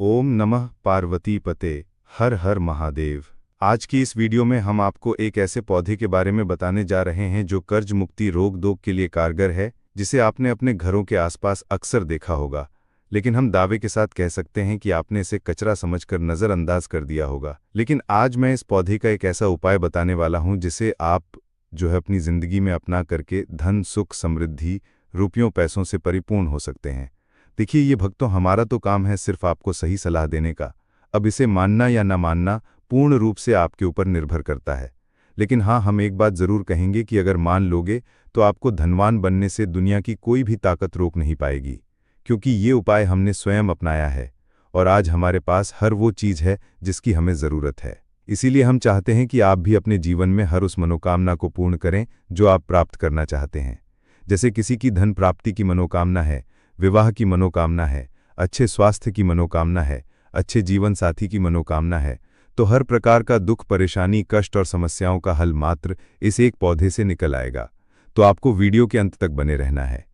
ओम नमः पार्वती पते, हर हर महादेव। आज की इस वीडियो में हम आपको एक ऐसे पौधे के बारे में बताने जा रहे हैं जो कर्ज मुक्ति रोग दोग के लिए कारगर है, जिसे आपने अपने घरों के आसपास अक्सर देखा होगा, लेकिन हम दावे के साथ कह सकते हैं कि आपने इसे कचरा समझकर नज़रअंदाज कर दिया होगा। लेकिन आज मैं इस पौधे का एक ऐसा उपाय बताने वाला हूं जिसे आप अपनी ज़िंदगी में अपना करके धन सुख समृद्धि रुपयों पैसों से परिपूर्ण हो सकते हैं। देखिए ये भक्तों, हमारा तो काम है सिर्फ आपको सही सलाह देने का। अब इसे मानना या न मानना पूर्ण रूप से आपके ऊपर निर्भर करता है। लेकिन हाँ, हम एक बात ज़रूर कहेंगे कि अगर मान लोगे तो आपको धनवान बनने से दुनिया की कोई भी ताकत रोक नहीं पाएगी, क्योंकि ये उपाय हमने स्वयं अपनाया है और आज हमारे पास हर वो चीज़ है जिसकी हमें ज़रूरत है। इसीलिए हम चाहते हैं कि आप भी अपने जीवन में हर उस मनोकामना को पूर्ण करें जो आप प्राप्त करना चाहते हैं। जैसे किसी की धन प्राप्ति की मनोकामना है, विवाह की मनोकामना है, अच्छे स्वास्थ्य की मनोकामना है, अच्छे जीवन साथी की मनोकामना है, तो हर प्रकार का दुख परेशानी कष्ट और समस्याओं का हल मात्र इस एक पौधे से निकल आएगा। तो आपको वीडियो के अंत तक बने रहना है,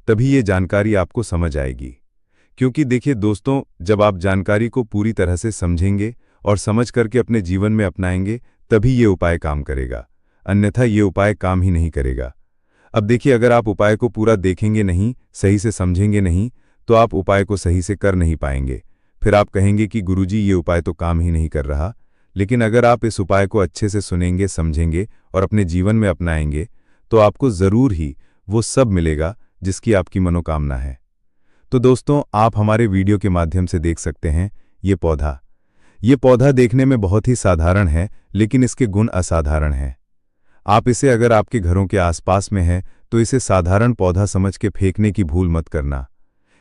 तभी ये जानकारी आपको समझ आएगी। क्योंकि देखिए दोस्तों, जब आप जानकारी को पूरी तरह से समझेंगे और समझ करके अपने जीवन में अपनाएंगे तभी ये उपाय काम करेगा, अन्यथा ये उपाय काम ही नहीं करेगा। अब देखिए, अगर आप उपाय को पूरा देखेंगे नहीं, सही से समझेंगे नहीं, तो आप उपाय को सही से कर नहीं पाएंगे। फिर आप कहेंगे कि गुरुजी ये उपाय तो काम ही नहीं कर रहा। लेकिन अगर आप इस उपाय को अच्छे से सुनेंगे, समझेंगे और अपने जीवन में अपनाएंगे तो आपको ज़रूर ही वो सब मिलेगा जिसकी आपकी मनोकामना है। तो दोस्तों, आप हमारे वीडियो के माध्यम से देख सकते हैं ये पौधा देखने में बहुत ही साधारण है, लेकिन इसके गुण असाधारण हैं। आप इसे अगर आपके घरों के आसपास में है तो इसे साधारण पौधा समझ के फेंकने की भूल मत करना।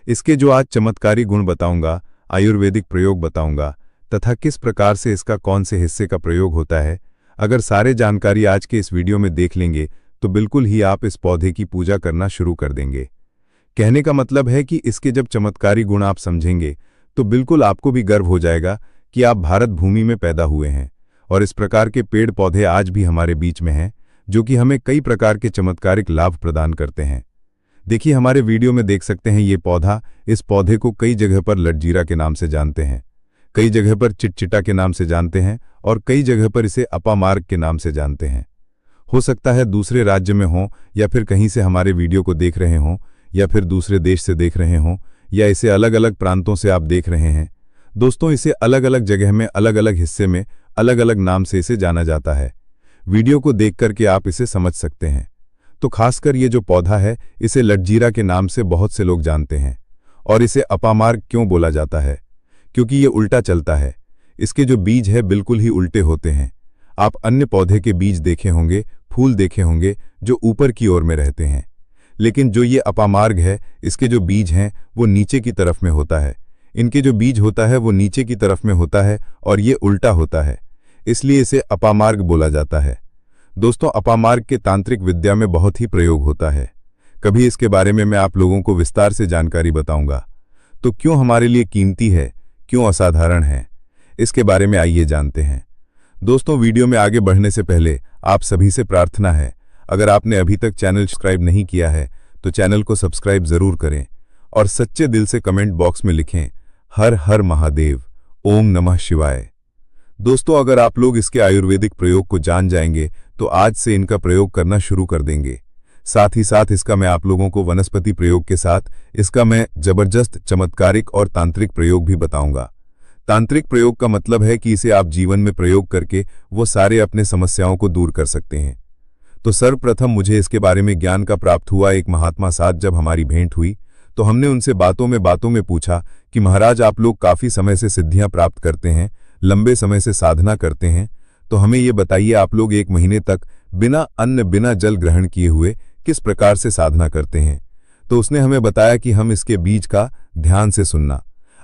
इसके जो आज चमत्कारी गुण बताऊंगा, आयुर्वेदिक प्रयोग बताऊंगा तथा किस प्रकार से इसका कौन से हिस्से का प्रयोग होता है, अगर सारे जानकारी आज के इस वीडियो में देख लेंगे तो बिल्कुल ही आप इस पौधे की पूजा करना शुरू कर देंगे। कहने का मतलब है कि इसके जब चमत्कारी गुण आप समझेंगे तो बिल्कुल आपको भी गर्व हो जाएगा कि आप भारत भूमि में पैदा हुए हैं और इस प्रकार के पेड़ पौधे आज भी हमारे बीच में हैं, जो कि हमें कई प्रकार के चमत्कारिक लाभ प्रदान करते हैं। देखिए, हमारे वीडियो में देख सकते हैं ये पौधा, इस पौधे को कई जगह पर लटजीरा के नाम से जानते हैं, कई जगह पर चिटचिटा के नाम से जानते हैं और कई जगह पर इसे अपामार्ग के नाम से जानते हैं। हो सकता है दूसरे राज्य में हों या फिर कहीं से हमारे वीडियो को देख रहे हों या फिर दूसरे देश से देख रहे हों या इसे अलग अलग प्रांतों से आप देख रहे हैं। दोस्तों, इसे अलग अलग जगह में अलग अलग हिस्से में अलग अलग नाम से इसे जाना जाता है। वीडियो को देख करके आप इसे समझ सकते हैं। तो खासकर ये जो पौधा है, इसे लटजीरा के नाम से बहुत से लोग जानते हैं। और इसे अपामार्ग क्यों बोला जाता है? क्योंकि ये उल्टा चलता है। इसके जो बीज है बिल्कुल ही उल्टे होते हैं। आप अन्य पौधे के बीज देखे होंगे, फूल देखे होंगे जो ऊपर की ओर में रहते हैं, लेकिन जो ये अपामार्ग है, इसके जो बीज हैं वो नीचे की तरफ में होता है। इनके जो बीज होता है वो नीचे की तरफ में होता है और ये उल्टा होता है, इसलिए इसे अपामार्ग बोला जाता है। दोस्तों, अपामार्ग के तांत्रिक विद्या में बहुत ही प्रयोग होता है। कभी इसके बारे में मैं आप लोगों को विस्तार से जानकारी बताऊंगा। तो क्यों हमारे लिए कीमती है, क्यों असाधारण है, इसके बारे में आइए जानते हैं। दोस्तों, वीडियो में आगे बढ़ने से पहले आप सभी से प्रार्थना है, अगर आपने अभी तक चैनल सब्सक्राइब नहीं किया है तो चैनल को सब्सक्राइब जरूर करें और सच्चे दिल से कमेंट बॉक्स में लिखें हर हर महादेव, ओम नमः शिवाय। दोस्तों, अगर आप लोग इसके आयुर्वेदिक प्रयोग को जान जाएंगे तो आज से इनका प्रयोग करना शुरू कर देंगे। साथ ही साथ इसका मैं आप लोगों को वनस्पति प्रयोग के साथ इसका मैं जबरदस्त चमत्कारिक और तांत्रिक प्रयोग भी बताऊंगा। तांत्रिक प्रयोग का मतलब है कि इसे आप जीवन में प्रयोग करके वो सारे अपने समस्याओं को दूर कर सकते हैं। तो सर्वप्रथम मुझे इसके बारे में ज्ञान का प्राप्त हुआ एक महात्मा साथ जब हमारी भेंट हुई तो हमने उनसे बातों में पूछा कि महाराज, आप लोग काफ़ी समय से सिद्धियां प्राप्त करते हैं, लंबे समय से साधना करते हैं, तो हमें ये बताइए आप लोग 1 महीने तक बिना अन्न बिना जल ग्रहण किए हुए किस प्रकार से साधना करते हैं। तो उसने हमें बताया कि हम इसके बीज का ध्यान से सुनना।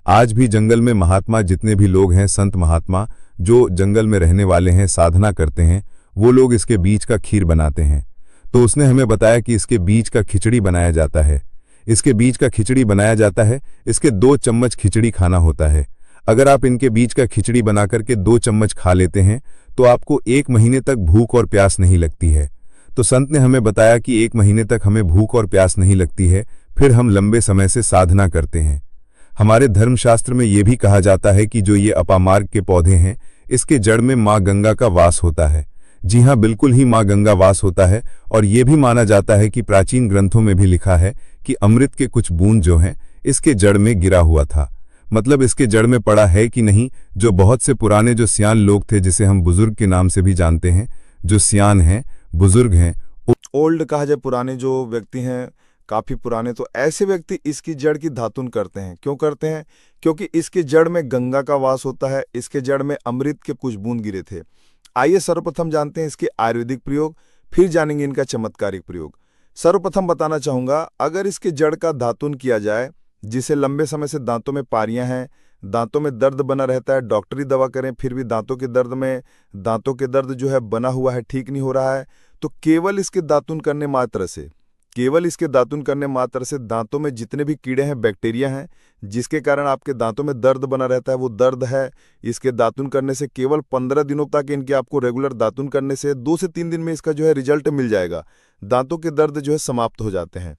आज भी जंगल में महात्मा जितने भी लोग हैं, संत महात्मा जो जंगल में रहने वाले हैं, साधना करते हैं, वो लोग इसके बीज का खीर बनाते हैं। तो उसने हमें बताया कि इसके बीज का खिचड़ी बनाया जाता है। इसके बीज का खिचड़ी बनाया जाता है, इसके 2 चम्मच खिचड़ी खाना होता है। अगर आप इनके बीज का खिचड़ी बना करके 2 चम्मच खा लेते हैं तो आपको 1 महीने तक भूख और प्यास नहीं लगती है। तो संत ने हमें बताया कि 1 महीने तक हमें भूख और प्यास नहीं लगती है, फिर हम लंबे समय से साधना करते हैं। हमारे धर्मशास्त्र में ये भी कहा जाता है कि जो ये अपामार्ग के पौधे हैं, इसके जड़ में माँ गंगा का वास होता है। जी हाँ, बिल्कुल ही माँ गंगा वास होता है। और ये भी माना जाता है कि प्राचीन ग्रंथों में भी लिखा है कि अमृत के कुछ बूंद जो हैं इसके जड़ में गिरा हुआ था। मतलब इसके जड़ में पड़ा है कि नहीं। जो बहुत से पुराने जो सियान लोग थे, जिसे हम बुजुर्ग के नाम से भी जानते हैं, जो सियान हैं, बुजुर्ग हैं, ओल्ड कहा जाए, पुराने जो व्यक्ति हैं, काफी पुराने, तो ऐसे व्यक्ति इसकी जड़ की धातुन करते हैं। क्यों करते हैं? क्योंकि इसके जड़ में गंगा का वास होता है, इसके जड़ में अमृत के कुछ बूंद गिरे थे। आइए सर्वप्रथम जानते हैं इसके आयुर्वेदिक प्रयोग, फिर जानेंगे इनका चमत्कारिक प्रयोग। सर्वप्रथम बताना चाहूंगा, अगर इसके जड़ का धातुन किया जाए, जिसे लंबे समय से दांतों में पारियां हैं, दांतों में दर्द बना रहता है, डॉक्टरी दवा करें फिर भी दांतों के दर्द जो है बना हुआ है, ठीक नहीं हो रहा है, तो केवल इसके दातुन करने मात्र से दांतों में जितने भी कीड़े हैं, बैक्टीरिया हैं, जिसके कारण आपके दांतों में दर्द बना रहता है, वो दर्द है, इसके दातुन करने से केवल 15 दिनों तक इनके आपको रेगुलर दातुन करने से 2 से 3 दिन में इसका जो है रिजल्ट मिल जाएगा। दांतों के दर्द जो है समाप्त हो जाते हैं।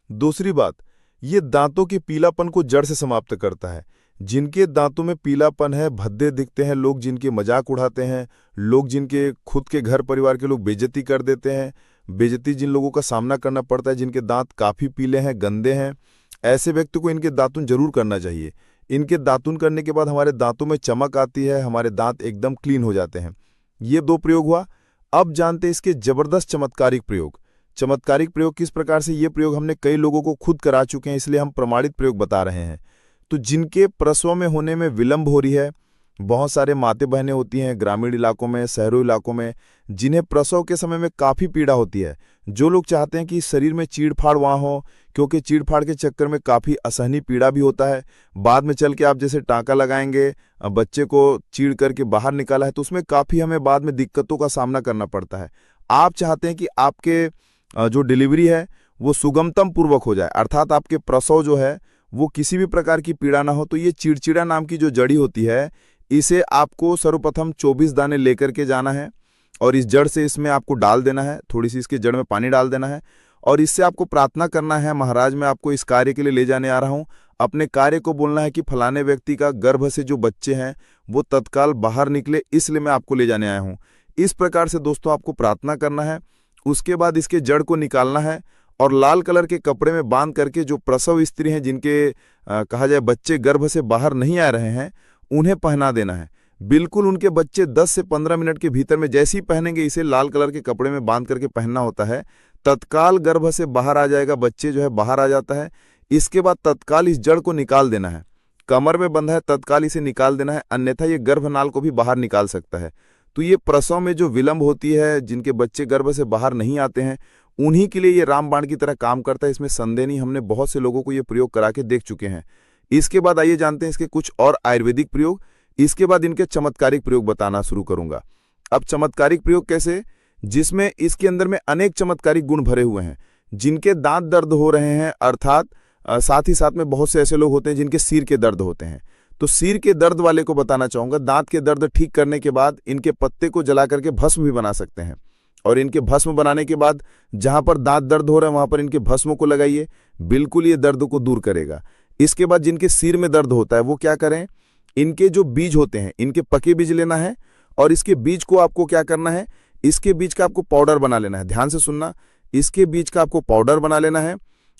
दूसरी बात, ये दांतों के पीलापन को जड़ से समाप्त करता है। जिनके दांतों में पीलापन है, भद्दे दिखते हैं, लोग जिनके मजाक उड़ाते हैं, लोग जिनके खुद के घर परिवार के लोग बेइज्जती कर देते हैं, बेइज्जती जिन लोगों का सामना करना पड़ता है, जिनके दांत काफ़ी पीले हैं, गंदे हैं, ऐसे व्यक्ति को इनके दातुन जरूर करना चाहिए। इनके दातुन करने के बाद हमारे दांतों में चमक आती है, हमारे दांत एकदम क्लीन हो जाते हैं। ये 2 प्रयोग हुआ। अब जानते हैं इसके जबरदस्त चमत्कारिक प्रयोग। चमत्कारिक प्रयोग किस प्रकार से, ये प्रयोग हमने कई लोगों को खुद करा चुके हैं, इसलिए हम प्रमाणित प्रयोग बता रहे हैं। तो जिनके प्रसव में होने में विलंब हो रही है, बहुत सारे माते बहनें होती हैं ग्रामीण इलाकों में, शहरों इलाकों में, जिन्हें प्रसव के समय में काफ़ी पीड़ा होती है, जो लोग चाहते हैं कि शरीर में चीड़-फाड़ वहाँ हो, क्योंकि चीड़-फाड़ के चक्कर में काफ़ी असहनीय पीड़ा भी होता है। बाद में चल के आप जैसे टाँका लगाएंगे, बच्चे को चीड़ करके बाहर निकाला है, तो उसमें काफ़ी हमें बाद में दिक्कतों का सामना करना पड़ता है। आप चाहते हैं कि आपके जो डिलीवरी है वो सुगमतम पूर्वक हो जाए, अर्थात आपके प्रसव जो है वो किसी भी प्रकार की पीड़ा ना हो, तो ये चिड़चिड़ा नाम की जो जड़ी होती है, इसे आपको सर्वप्रथम 24 दाने लेकर के जाना है और इस जड़ से इसमें आपको डाल देना है, थोड़ी सी इसके जड़ में पानी डाल देना है और इससे आपको प्रार्थना करना है, महाराज मैं आपको इस कार्य के लिए ले जाने आ रहा हूँ। अपने कार्य को बोलना है कि फलाने व्यक्ति का गर्भ से जो बच्चे हैं वो तत्काल बाहर निकले, इसलिए मैं आपको ले जाने आया हूँ। इस प्रकार से दोस्तों आपको प्रार्थना करना है। उसके बाद इसके जड़ को निकालना है और लाल कलर के कपड़े में बांध करके जो प्रसव स्त्री हैं, जिनके कहा जाए बच्चे गर्भ से बाहर नहीं आ रहे हैं, उन्हें पहना देना है। बिल्कुल उनके बच्चे 10 से 15 मिनट के भीतर में जैसे ही पहनेंगे, इसे लाल कलर के कपड़े में बांध करके पहनना होता है, तत्काल गर्भ से बाहर आ जाएगा, बच्चे जो है बाहर आ जाता है। इसके बाद तत्काल इस जड़ को निकाल देना है। कमर में बंधा है, तत्काल इसे निकाल देना है, अन्यथा ये गर्भनाल को भी बाहर निकाल सकता है। तो ये प्रसव में जो विलंब होती है, जिनके बच्चे गर्भ से बाहर नहीं आते हैं, उन्हीं के लिए ये रामबाण की तरह काम करता है, इसमें संदेह नहीं। हमने बहुत से लोगों को ये प्रयोग करा के देख चुके हैं। इसके बाद आइए जानते हैं इसके कुछ और आयुर्वेदिक प्रयोग। इसके बाद इनके चमत्कारिक प्रयोग बताना शुरू करूंगा। अब चमत्कारिक प्रयोग कैसे, जिसमें इसके अंदर में अनेक चमत्कारिक गुण भरे हुए हैं। जिनके दांत दर्द हो रहे हैं, अर्थात साथ ही साथ में बहुत से ऐसे लोग होते हैं जिनके सिर के दर्द होते हैं, तो सिर के दर्द वाले को बताना चाहूंगा, दांत के दर्द ठीक करने के बाद इनके पत्ते को जला करके भस्म भी बना सकते हैं। और इनके भस्म बनाने के बाद जहां पर दांत दर्द हो रहा है वहां पर इनके भस्मों को लगाइए, बिल्कुल ये दर्द को दूर करेगा। इसके बाद जिनके सिर में दर्द होता है वो क्या करें, इनके जो बीज होते हैं, इनके पके बीज लेना है और इसके बीज को आपको क्या करना है, इसके बीज का आपको पाउडर बना लेना है। ध्यान से सुनना, इसके बीज का आपको पाउडर बना लेना है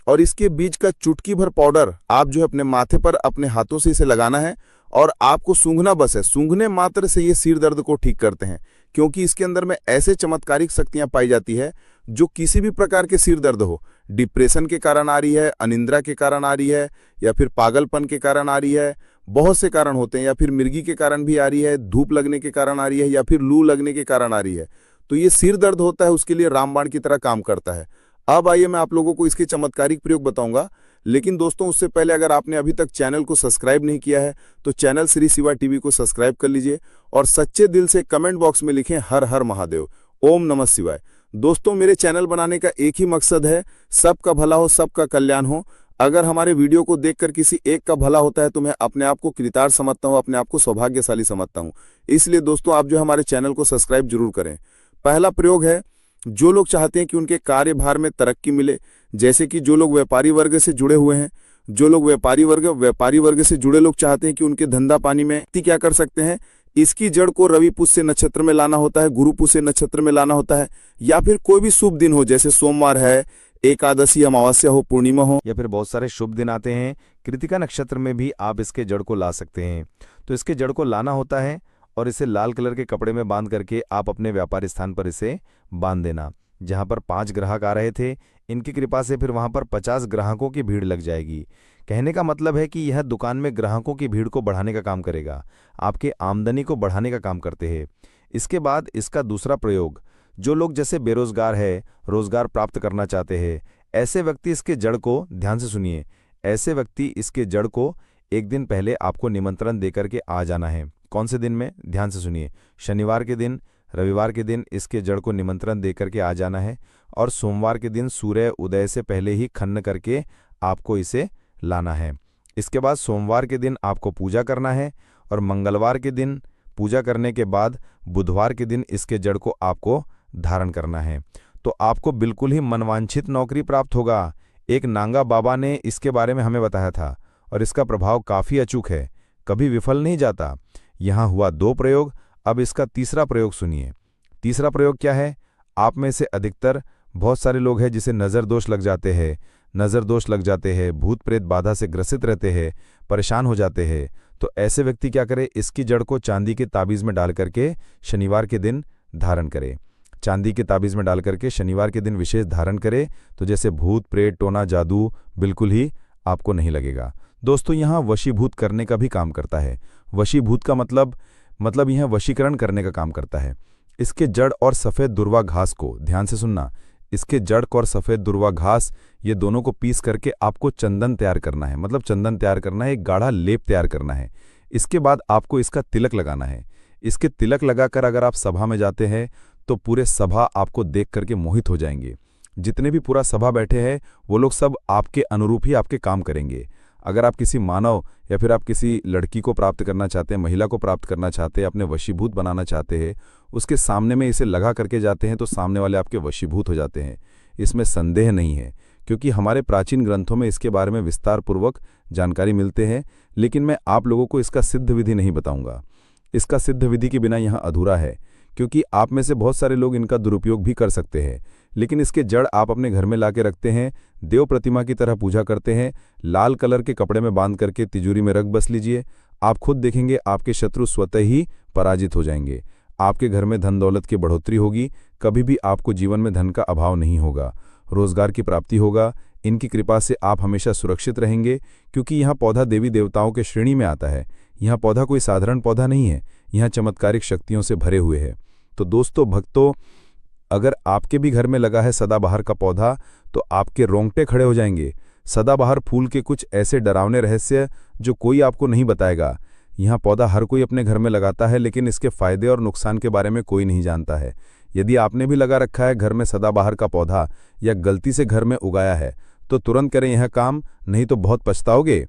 और इसके बीज का चुटकी भर पाउडर आप जो है अपने माथे पर अपने हाथों से इसे लगाना है और आपको सूंघना बस है। सूंघने मात्र से ये सिर दर्द को ठीक करते हैं, क्योंकि इसके अंदर में ऐसे चमत्कारिक शक्तियां पाई जाती है जो किसी भी प्रकार के सिर दर्द हो, डिप्रेशन के कारण आ रही है, अनिद्रा के कारण आ रही है, या फिर पागलपन के कारण आ रही है, बहुत से कारण होते हैं, या फिर मिर्गी के कारण भी आ रही है, धूप लगने के कारण आ रही है, या फिर लू लगने के कारण आ रही है, तो ये सिर दर्द होता है उसके लिए रामबाण की तरह काम करता है। अब आइए मैं आप लोगों को इसके चमत्कारिक प्रयोग बताऊंगा, लेकिन दोस्तों उससे पहले अगर आपने अभी तक चैनल को सब्सक्राइब नहीं किया है तो चैनल श्री शिवा टीवी को सब्सक्राइब कर लीजिए और सच्चे दिल से कमेंट बॉक्स में लिखें हर हर महादेव, ओम नमः शिवाय। दोस्तों मेरे चैनल बनाने का एक ही मकसद है, सबका भला हो, सबका कल्याण हो। अगर हमारे वीडियो को देखकर किसी एक का भला होता है तो मैं अपने आप को कृतार्थ समझता हूँ, अपने आप को सौभाग्यशाली समझता हूँ। इसलिए दोस्तों आप जो हमारे चैनल को सब्सक्राइब जरूर करें। पहला प्रयोग है, जो लोग चाहते हैं कि उनके कार्यभार में तरक्की मिले, जैसे कि जो लोग व्यापारी वर्ग से जुड़े हुए हैं, जो लोग व्यापारी वर्ग से जुड़े लोग चाहते हैं कि उनके धंधा पानी में क्या कर सकते हैं, इसकी जड़ को रवि पुष्य नक्षत्र में लाना होता है, गुरु पुष्य नक्षत्र में लाना होता है, या फिर कोई भी शुभ दिन हो, जैसे सोमवार है, एकादशी, अमावस्या हो, पूर्णिमा हो, या फिर बहुत सारे शुभ दिन आते हैं, कृतिका नक्षत्र में भी आप इसके जड़ को ला सकते हैं। तो इसके जड़ को लाना होता है और इसे लाल कलर के कपड़े में बांध करके आप अपने व्यापार स्थान पर इसे बांध देना। जहां पर 5 ग्राहक आ रहे थे, इनकी कृपा से फिर वहां पर 50 ग्राहकों की भीड़ लग जाएगी। कहने का मतलब है कि यह दुकान में ग्राहकों की भीड़ को बढ़ाने का काम करेगा, आपके आमदनी को बढ़ाने का काम करते हैं। इसके बाद इसका दूसरा प्रयोग, जो लोग जैसे बेरोजगार है, रोजगार प्राप्त करना चाहते हैं, ऐसे व्यक्ति इसके जड़ को, ध्यान से सुनिए, ऐसे व्यक्ति इसके जड़ को एक दिन पहले आपको निमंत्रण देकर के आ जाना है। कौन से दिन में, ध्यान से सुनिए, शनिवार के दिन, रविवार के दिन इसके जड़ को निमंत्रण देकर के आ जाना है और सोमवार के दिन सूर्य उदय से पहले ही खनन करके आपको इसे लाना है। इसके बाद सोमवार के दिन आपको पूजा करना है और मंगलवार के दिन पूजा करने के बाद बुधवार के दिन इसके जड़ को आपको धारण करना है। तो आपको बिल्कुल ही मनवांछित नौकरी प्राप्त होगा। एक नांगा बाबा ने इसके बारे में हमें बताया था और इसका प्रभाव काफी अचूक है, कभी विफल नहीं जाता। यहां हुआ 2 प्रयोग, अब इसका तीसरा प्रयोग सुनिए। तीसरा प्रयोग क्या है? आप में से अधिकतर बहुत सारे लोग हैं जिसे नज़र दोष लग जाते हैं, भूत प्रेत बाधा से ग्रसित रहते हैं, परेशान हो जाते हैं। तो ऐसे व्यक्ति क्या करे, इसकी जड़ को चांदी के ताबीज में डाल करके शनिवार के दिन धारण करे। चांदी के ताबीज में डाल करके शनिवार के दिन विशेष धारण करे, तो जैसे भूत प्रेत टोना जादू बिल्कुल ही आपको नहीं लगेगा। दोस्तों, यहाँ वशीभूत करने का भी काम करता है। वशीभूत का मतलब यह वशीकरण करने का काम करता है। इसके जड़ और सफ़ेद दुर्वा घास को, ध्यान से सुनना, इसके जड़ और सफ़ेद दुर्वा घास, ये दोनों को पीस करके आपको चंदन तैयार करना है, चंदन तैयार करना है, एक गाढ़ा लेप तैयार करना है। इसके बाद आपको इसका तिलक लगाना है। इसके तिलक लगाकर अगर आप सभा में जाते हैं तो पूरे सभा आपको देख करके मोहित हो जाएंगे। जितने भी पूरा सभा बैठे हैं वो लोग सब आपके अनुरूप ही आपके काम करेंगे। अगर आप किसी मानव या फिर आप किसी लड़की को प्राप्त करना चाहते हैं, महिला को प्राप्त करना चाहते हैं, अपने वशीभूत बनाना चाहते हैं, उसके सामने में इसे लगा करके जाते हैं तो सामने वाले आपके वशीभूत हो जाते हैं। इसमें संदेह नहीं है, क्योंकि हमारे प्राचीन ग्रंथों में इसके बारे में विस्तार पूर्वक जानकारी मिलते हैं। लेकिन मैं आप लोगों को इसका सिद्ध विधि नहीं बताऊंगा। इसका सिद्ध विधि के बिना यहाँ अधूरा है, क्योंकि आप में से बहुत सारे लोग इनका दुरुपयोग भी कर सकते हैं। लेकिन इसके जड़ आप अपने घर में लाके रखते हैं, देव प्रतिमा की तरह पूजा करते हैं, लाल कलर के कपड़े में बांध करके तिजोरी में रख बस लीजिए। आप खुद देखेंगे आपके शत्रु स्वतः ही पराजित हो जाएंगे। आपके घर में धन दौलत की बढ़ोतरी होगी, कभी भी आपको जीवन में धन का अभाव नहीं होगा, रोजगार की प्राप्ति होगा। इनकी कृपा से आप हमेशा सुरक्षित रहेंगे, क्योंकि यह पौधा देवी देवताओं के श्रेणी में आता है। यह पौधा कोई साधारण पौधा नहीं है, यह चमत्कारिक शक्तियों से भरे हुए है। तो दोस्तों भक्तों, अगर आपके भी घर में लगा है सदाबहार का पौधा तो आपके रोंगटे खड़े हो जाएंगे। सदाबहार फूल के कुछ ऐसे डरावने रहस्य जो कोई आपको नहीं बताएगा। यह पौधा हर कोई अपने घर में लगाता है, लेकिन इसके फायदे और नुकसान के बारे में कोई नहीं जानता है। यदि आपने भी लगा रखा है घर में सदाबहार का पौधा या गलती से घर में उगाया है तो तुरंत करें यह काम, नहीं तो बहुत पछताओगे।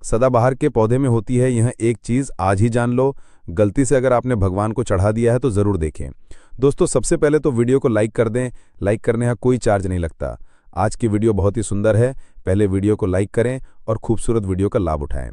सदाबहार के पौधे में होती है यह एक चीज़, आज ही जान लो। गलती से अगर आपने भगवान को चढ़ा दिया है तो ज़रूर देखें। दोस्तों, सबसे पहले तो वीडियो को लाइक कर दें। लाइक करने का कोई चार्ज नहीं लगता। आज की वीडियो बहुत ही सुंदर है, पहले वीडियो को लाइक करें और खूबसूरत वीडियो का लाभ उठाएं।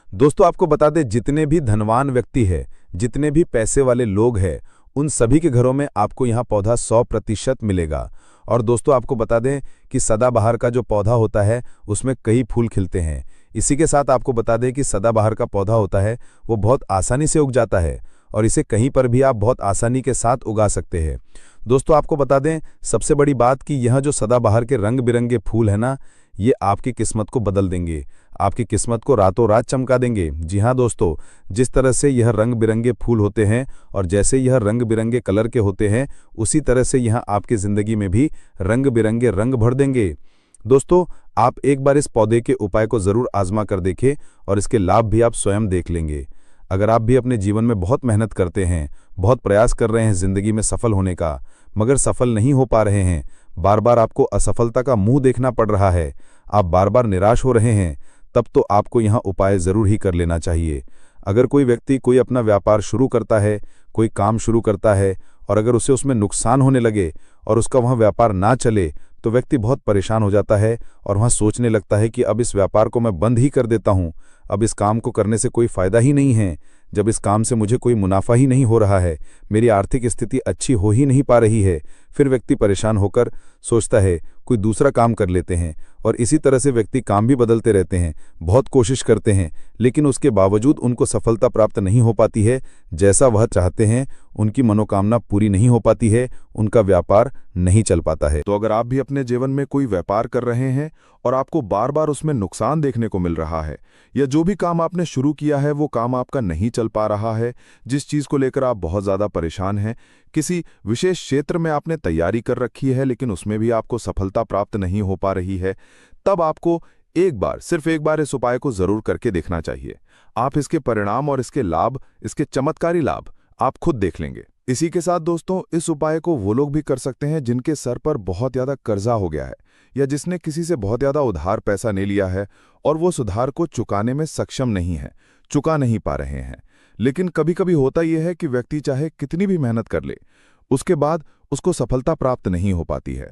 दोस्तों, आपको बता दें, जितने भी धनवान व्यक्ति है, जितने भी पैसे वाले लोग हैं, उन सभी के घरों में आपको यहाँ पौधा 100% मिलेगा। और दोस्तों, आपको बता दें कि सदाबहार का जो पौधा होता है उसमें कई फूल खिलते हैं। इसी के साथ आपको बता दें कि सदाबहार का पौधा होता है वो बहुत आसानी से उग जाता है और इसे कहीं पर भी आप बहुत आसानी के साथ उगा सकते हैं। दोस्तों, आपको बता दें सबसे बड़ी बात कि यह जो सदाबहार के रंग बिरंगे फूल है ना, ये आपकी किस्मत को बदल देंगे, आपकी किस्मत को रातों रात चमका देंगे। जी हाँ दोस्तों, जिस तरह से यह रंग बिरंगे फूल होते हैं और जैसे यह रंग बिरंगे कलर के होते हैं, उसी तरह से यह आपकी ज़िंदगी में भी रंग बिरंगे रंग भर देंगे। दोस्तों, आप एक बार इस पौधे के उपाय को ज़रूर आजमा कर देखें और इसके लाभ भी आप स्वयं देख लेंगे। अगर आप भी अपने जीवन में बहुत मेहनत करते हैं, बहुत प्रयास कर रहे हैं ज़िंदगी में सफल होने का, मगर सफल नहीं हो पा रहे हैं, बार बार आपको असफलता का मुंह देखना पड़ रहा है, आप बार बार निराश हो रहे हैं, तब तो आपको यहाँ उपाय ज़रूर ही कर लेना चाहिए। अगर कोई व्यक्ति कोई अपना व्यापार शुरू करता है, कोई काम शुरू करता है और अगर उसे उसमें नुकसान होने लगे और उसका वह व्यापार ना चले, तो व्यक्ति बहुत परेशान हो जाता है और वहाँ सोचने लगता है कि अब इस व्यापार को मैं बंद ही कर देता हूँ, अब इस काम को करने से कोई फायदा ही नहीं है, जब इस काम से मुझे कोई मुनाफा ही नहीं हो रहा है, मेरी आर्थिक स्थिति अच्छी हो ही नहीं पा रही है। फिर व्यक्ति परेशान होकर सोचता है कोई दूसरा काम कर लेते हैं, और इसी तरह से व्यक्ति काम भी बदलते रहते हैं, बहुत कोशिश करते हैं, लेकिन उसके बावजूद उनको सफलता प्राप्त नहीं हो पाती है। जैसा वह चाहते हैं उनकी मनोकामना पूरी नहीं हो पाती है, उनका व्यापार नहीं चल पाता है। तो अगर आप भी अपने जीवन में कोई व्यापार कर रहे हैं और आपको बार बार उसमें नुकसान देखने को मिल रहा है, या जो भी काम आपने शुरू किया है वो काम आपका नहीं चल पा रहा है, जिस चीज़ को लेकर आप बहुत ज़्यादा परेशान हैं, किसी विशेष क्षेत्र में आपने तैयारी कर रखी है लेकिन उसमें भी आपको सफलता प्राप्त नहीं हो पा रही है, तब आपको सिर्फ एक बार इस उपाय को जरूर करके देखना चाहिए। आप इसके परिणाम और इसके लाभ, इसके चमत्कारी लाभ आप खुद देख लेंगे। इसी के साथ दोस्तों, इस उपाय को वो लोग भी कर सकते हैं जिनके सर पर बहुत ज़्यादा कर्जा हो गया है, या जिसने किसी से बहुत ज़्यादा उधार पैसा ले लिया है और वो उधार को चुकाने में सक्षम नहीं है, चुका नहीं पा रहे हैं। लेकिन कभी कभी होता यह है कि व्यक्ति चाहे कितनी भी मेहनत कर ले, उसके बाद उसको सफलता प्राप्त नहीं हो पाती है।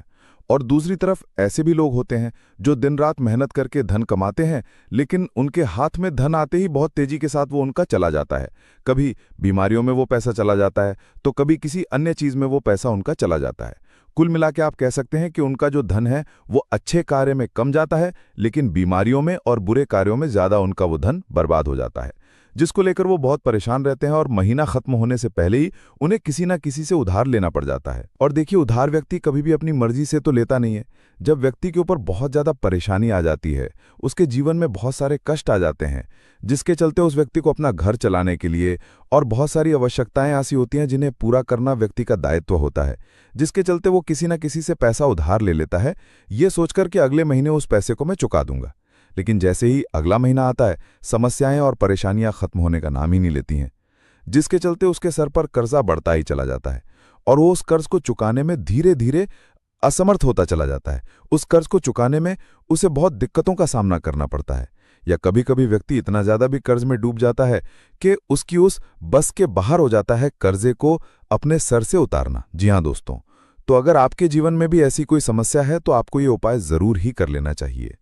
और दूसरी तरफ ऐसे भी लोग होते हैं जो दिन रात मेहनत करके धन कमाते हैं, लेकिन उनके हाथ में धन आते ही बहुत तेजी के साथ वो उनका चला जाता है। कभी बीमारियों में वो पैसा चला जाता है, तो कभी किसी अन्य चीज़ में वो पैसा उनका चला जाता है। कुल मिला के आप कह सकते हैं कि उनका जो धन है वो अच्छे कार्य में कम जाता है, लेकिन बीमारियों में और बुरे कार्यों में ज़्यादा उनका वो धन बर्बाद हो जाता है, जिसको लेकर वो बहुत परेशान रहते हैं और महीना खत्म होने से पहले ही उन्हें किसी ना किसी से उधार लेना पड़ जाता है। और देखिए, उधार व्यक्ति कभी भी अपनी मर्जी से तो लेता नहीं है। जब व्यक्ति के ऊपर बहुत ज़्यादा परेशानी आ जाती है, उसके जीवन में बहुत सारे कष्ट आ जाते हैं, जिसके चलते उस व्यक्ति को अपना घर चलाने के लिए और बहुत सारी आवश्यकताएं ऐसी होती हैं जिन्हें पूरा करना व्यक्ति का दायित्व होता है, जिसके चलते वो किसी ना किसी से पैसा उधार ले लेता है, ये सोचकर कि अगले महीने उस पैसे को मैं चुका दूंगा। लेकिन जैसे ही अगला महीना आता है, समस्याएं और परेशानियां खत्म होने का नाम ही नहीं लेती हैं, जिसके चलते उसके सर पर कर्जा बढ़ता ही चला जाता है और वो उस कर्ज को चुकाने में धीरे धीरे असमर्थ होता चला जाता है। उस कर्ज को चुकाने में उसे बहुत दिक्कतों का सामना करना पड़ता है, या कभी कभी व्यक्ति इतना ज़्यादा भी कर्ज में डूब जाता है कि उसकी उस बस के बाहर हो जाता है कर्जे को अपने सर से उतारना। जी हाँ दोस्तों, तो अगर आपके जीवन में भी ऐसी कोई समस्या है तो आपको ये उपाय ज़रूर ही कर लेना चाहिए।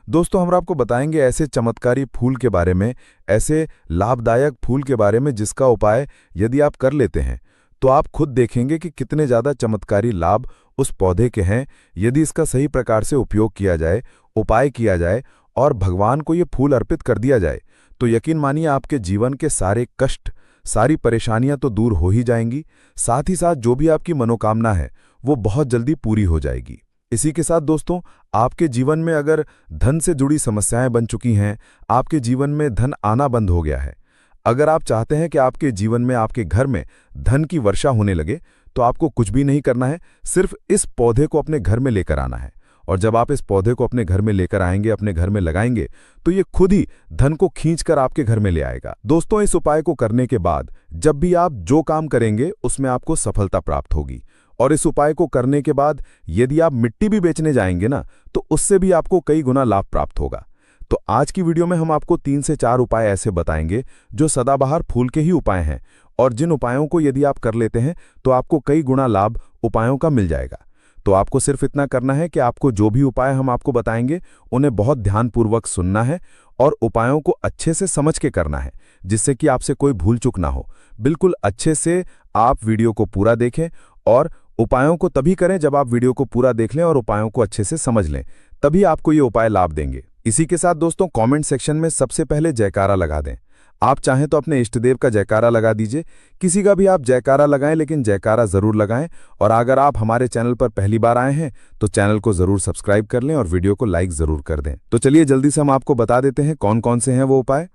दोस्तों, हम आपको बताएंगे ऐसे चमत्कारी फूल के बारे में, ऐसे लाभदायक फूल के बारे में जिसका उपाय यदि आप कर लेते हैं तो आप खुद देखेंगे कि कितने ज़्यादा चमत्कारी लाभ उस पौधे के हैं यदि इसका सही प्रकार से उपयोग किया जाए, उपाय किया जाए और भगवान को ये फूल अर्पित कर दिया जाए, तो यकीन मानिए आपके जीवन के सारे कष्ट, सारी परेशानियां तो दूर हो ही जाएंगी, साथ ही साथ जो भी आपकी मनोकामना है वो बहुत जल्दी पूरी हो जाएगी। इसी के साथ दोस्तों, आपके जीवन में अगर धन से जुड़ी समस्याएं बन चुकी हैं, आपके जीवन में धन आना बंद हो गया है, अगर आप चाहते हैं कि आपके जीवन में, आपके घर में धन की वर्षा होने लगे, तो आपको कुछ भी नहीं करना है, सिर्फ इस पौधे को अपने घर में लेकर आना है। और जब आप इस पौधे को अपने घर में लेकर आएंगे, अपने घर में लगाएंगे, तो ये खुद ही धन को खींचकर आपके घर में ले आएगा। दोस्तों, इस उपाय को करने के बाद जब भी आप जो काम करेंगे उसमें आपको सफलता प्राप्त होगी। और इस उपाय को करने के बाद यदि आप मिट्टी भी बेचने जाएंगे ना, तो उससे भी आपको कई गुना लाभ प्राप्त होगा। तो आज की वीडियो में हम आपको 3 से 4 उपाय ऐसे बताएंगे जो सदाबहार फूल के ही उपाय हैं, और जिन उपायों को यदि आप कर लेते हैं तो आपको कई गुना लाभ उपायों का मिल जाएगा। तो आपको सिर्फ इतना करना है कि आपको जो भी उपाय हम आपको बताएंगे उन्हें बहुत ध्यानपूर्वक सुनना है और उपायों को अच्छे से समझ के करना है, जिससे कि आपसे कोई भूल चूक ना हो। बिल्कुल अच्छे से आप वीडियो को पूरा देखें, और उपायों को तभी करें जब आप वीडियो को पूरा देख लें और उपायों को अच्छे से समझ लें, तभी आपको ये उपाय लाभ देंगे। इसी के साथ दोस्तों, कमेंट सेक्शन में सबसे पहले जयकारा लगा दें। आप चाहें तो अपने इष्टदेव का जयकारा लगा दीजिए, किसी का भी आप जयकारा लगाएं, लेकिन जयकारा जरूर लगाएं। और अगर आप हमारे चैनल पर पहली बार आए हैं तो चैनल को जरूर सब्सक्राइब कर लें और वीडियो को लाइक जरूर कर दें। तो चलिए जल्दी से हम आपको बता देते हैं कौन कौन से हैं वो उपाय।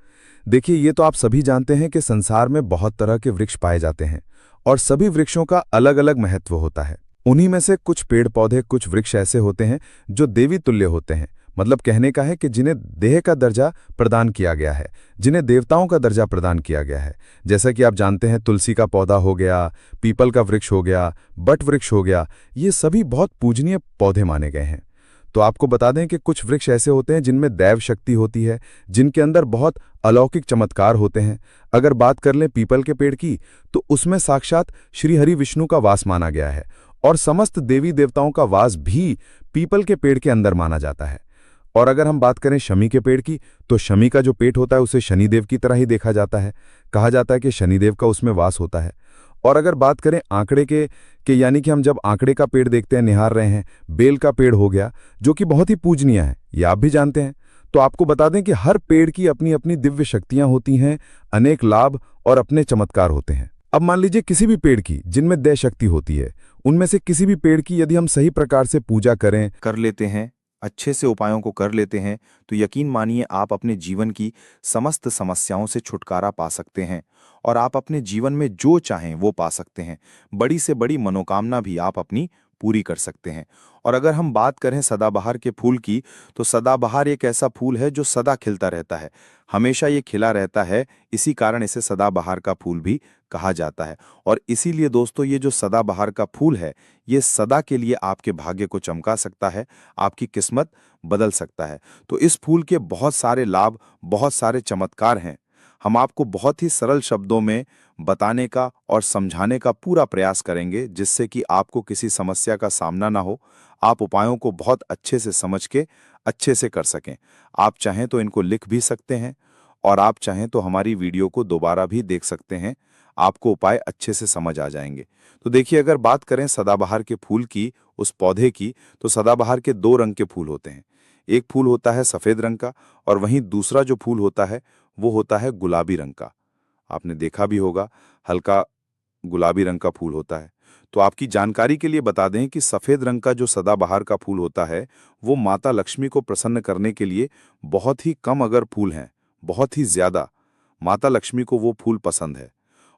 देखिए, ये तो आप सभी जानते हैं कि संसार में बहुत तरह के वृक्ष पाए जाते हैं और सभी वृक्षों का अलग अलग महत्व होता है। उन्हीं में से कुछ पेड़ पौधे, कुछ वृक्ष ऐसे होते हैं जो देवी तुल्य होते हैं, मतलब कहने का है कि जिन्हें देह का दर्जा प्रदान किया गया है, जिन्हें देवताओं का दर्जा प्रदान किया गया है। जैसा कि आप जानते हैं, तुलसी का पौधा हो गया, पीपल का वृक्ष हो गया, बट वृक्ष हो गया, ये सभी बहुत पूजनीय पौधे माने गए हैं। तो आपको बता दें कि कुछ वृक्ष ऐसे होते हैं जिनमें दैव शक्ति होती है, जिनके अंदर बहुत अलौकिक चमत्कार होते हैं। अगर बात कर लें पीपल के पेड़ की, तो उसमें साक्षात श्री हरि विष्णु का वास माना गया है और समस्त देवी देवताओं का वास भी पीपल के पेड़ के अंदर माना जाता है। और अगर हम बात करें शमी के पेड़ की, तो शमी का जो पेट होता है उसे शनिदेव की तरह ही देखा जाता है। कहा जाता है कि शनिदेव का उसमें वास होता है। और अगर बात करें आंकड़े के यानी कि हम जब आंकड़े का पेड़ देखते हैं, निहार रहे हैं, बेल का पेड़ हो गया जो कि बहुत ही पूजनीय है, ये आप भी जानते हैं। तो आपको बता दें कि हर पेड़ की अपनी अपनी दिव्य शक्तियां होती हैं, अनेक लाभ और अपने चमत्कार होते हैं। अब मान लीजिए किसी भी पेड़ की जिनमें दैव शक्ति होती है, उनमें से किसी भी पेड़ की यदि हम सही प्रकार से पूजा करें, कर लेते हैं, अच्छे से उपायों को कर लेते हैं, तो यकीन मानिए आप अपने जीवन की समस्त समस्याओं से छुटकारा पा सकते हैं और आप अपने जीवन में जो चाहें वो पा सकते हैं। बड़ी से बड़ी मनोकामना भी आप अपनी पूरी कर सकते हैं। और अगर हम बात करें सदाबहार के फूल की, तो सदाबहार एक ऐसा फूल है जो सदा खिलता रहता है, हमेशा ये खिला रहता है, इसी कारण इसे सदाबहार का फूल भी कहा जाता है। और इसीलिए दोस्तों ये जो सदाबहार का फूल है, ये सदा के लिए आपके भाग्य को चमका सकता है, आपकी किस्मत बदल सकता है। तो इस फूल के बहुत सारे लाभ, बहुत सारे चमत्कार हैं। हम आपको बहुत ही सरल शब्दों में बताने का और समझाने का पूरा प्रयास करेंगे, जिससे कि आपको किसी समस्या का सामना ना हो, आप उपायों को बहुत अच्छे से समझ के अच्छे से कर सकें। आप चाहें तो इनको लिख भी सकते हैं और आप चाहें तो हमारी वीडियो को दोबारा भी देख सकते हैं, आपको उपाय अच्छे से समझ आ जाएंगे। तो देखिए, अगर बात करें सदाबहार के फूल की, उस पौधे की, तो सदाबहार के 2 रंग के फूल होते हैं। एक फूल होता है सफेद रंग का और वहीं दूसरा जो फूल होता है वो होता है गुलाबी रंग का। आपने देखा भी होगा, हल्का गुलाबी रंग का फूल होता है। तो आपकी जानकारी के लिए बता दें कि सफेद रंग का जो सदाबहार का फूल होता है, वो माता लक्ष्मी को प्रसन्न करने के लिए बहुत ही कम अगर फूल हैं, बहुत ही ज्यादा माता लक्ष्मी को वो फूल पसंद है।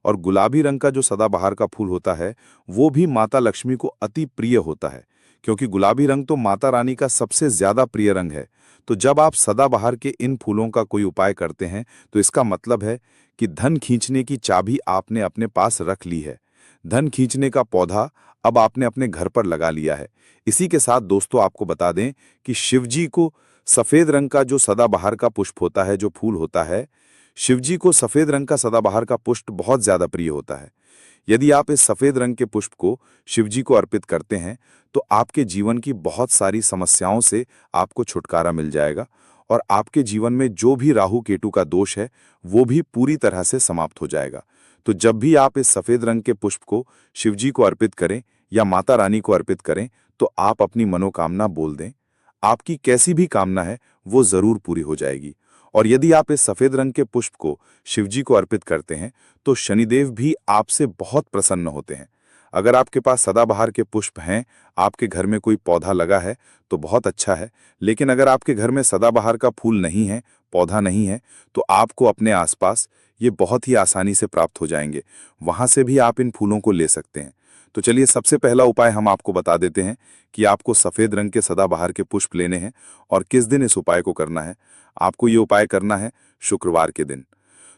और गुलाबी रंग का जो सदाबहार का फूल होता है, वो भी माता लक्ष्मी को अति प्रिय होता है, क्योंकि गुलाबी रंग तो माता रानी का सबसे ज्यादा प्रिय रंग है। तो जब आप सदाबहार के इन फूलों का कोई उपाय करते हैं, तो इसका मतलब है कि धन खींचने की चाबी आपने अपने पास रख ली है। धन खींचने का पौधा अब आपने अपने घर पर लगा लिया है। इसी के साथ दोस्तों आपको बता दें कि शिवजी को सफेद रंग का जो सदाबहार का पुष्प होता है, जो फूल होता है, शिवजी को सफेद रंग का सदाबहार का पुष्प बहुत ज्यादा प्रिय होता है। यदि आप इस सफेद रंग के पुष्प को शिवजी को अर्पित करते हैं, तो आपके जीवन की बहुत सारी समस्याओं से आपको छुटकारा मिल जाएगा और आपके जीवन में जो भी राहु केतु का दोष है, वो भी पूरी तरह से समाप्त हो जाएगा। तो जब भी आप इस सफेद रंग के पुष्प को शिवजी को अर्पित करें या माता रानी को अर्पित करें, तो आप अपनी मनोकामना बोल दें। आपकी कैसी भी कामना है वो जरूर पूरी हो जाएगी। और यदि आप इस सफेद रंग के पुष्प को शिवजी को अर्पित करते हैं, तो शनिदेव भी आपसे बहुत प्रसन्न होते हैं। अगर आपके पास सदाबहार के पुष्प हैं, आपके घर में कोई पौधा लगा है, तो बहुत अच्छा है। लेकिन अगर आपके घर में सदाबहार का फूल नहीं है, पौधा नहीं है, तो आपको अपने आसपास ये बहुत ही आसानी से प्राप्त हो जाएंगे। वहां से भी आप इन फूलों को ले सकते हैं। तो चलिए, सबसे पहला उपाय हम आपको बता देते हैं कि आपको सफेद रंग के सदाबहार के पुष्प लेने हैं और किस दिन इस उपाय को करना है। आपको ये उपाय करना है शुक्रवार के दिन।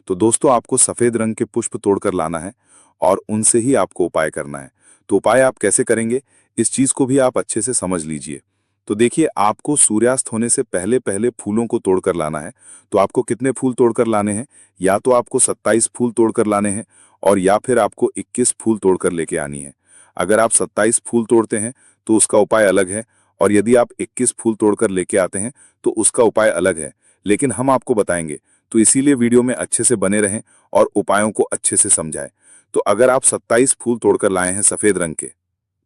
तो दोस्तों, आपको सफेद रंग के पुष्प तोड़कर लाना है और उनसे ही आपको उपाय करना है। तो उपाय आप कैसे करेंगे, इस चीज को भी आप अच्छे से समझ लीजिए। तो देखिए, आपको सूर्यास्त होने से पहले पहले फूलों को तोड़कर लाना है। तो आपको कितने फूल तोड़कर लाने हैं? या तो आपको 27 फूल तोड़कर लाने हैं और या फिर आपको 21 फूल तोड़कर लेके आनी है। अगर आप 27 फूल तोड़ते हैं तो उसका उपाय अलग है, और यदि आप 21 फूल तोड़कर लेके आते हैं तो उसका उपाय अलग है। लेकिन हम आपको बताएंगे, तो इसीलिए वीडियो में अच्छे से बने रहें और उपायों को अच्छे से समझाएं। तो अगर आप 27 फूल तोड़कर लाए हैं सफेद रंग के,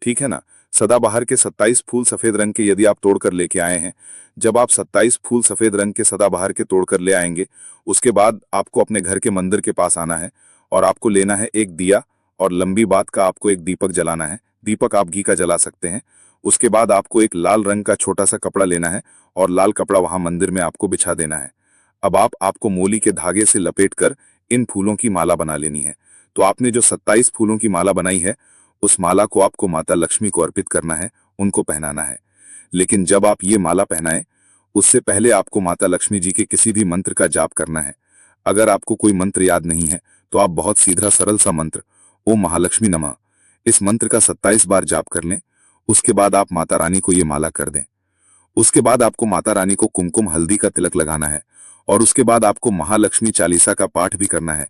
ठीक है ना, सदाबहार के 27 फूल सफेद रंग के यदि आप तोड़कर लेके आए हैं, जब आप 27 फूल सफेद रंग के सदाबहार के तोड़कर ले आएंगे, उसके बाद आपको अपने घर के मंदिर के पास आना है और आपको लेना है एक दिया और लंबी बात का आपको एक दीपक जलाना है। दीपक आप घी का जला सकते हैं। उसके बाद आपको एक लाल रंग का छोटा सा कपड़ा लेना है और लाल कपड़ा वहां मंदिर में आपको बिछा देना है। अब आपको मोली के धागे से लपेटकर इन फूलों की माला बना लेनी है। तो आपने जो 27 फूलों की माला बनाई है, उस माला को आपको माता लक्ष्मी को अर्पित करना है, उनको पहनाना है। लेकिन जब आप ये माला पहनाएं, उससे पहले आपको माता लक्ष्मी जी के किसी भी मंत्र का जाप करना है। अगर आपको कोई मंत्र याद नहीं है, तो आप बहुत सीधा सरल सा मंत्र ओम महालक्ष्मी नमः, इस मंत्र का 27 बार जाप कर लें। उसके बाद आप माता रानी को ये माला कर दें। उसके बाद आपको माता रानी को कुमकुम हल्दी का तिलक लगाना है और उसके बाद आपको महालक्ष्मी चालीसा का पाठ भी करना है।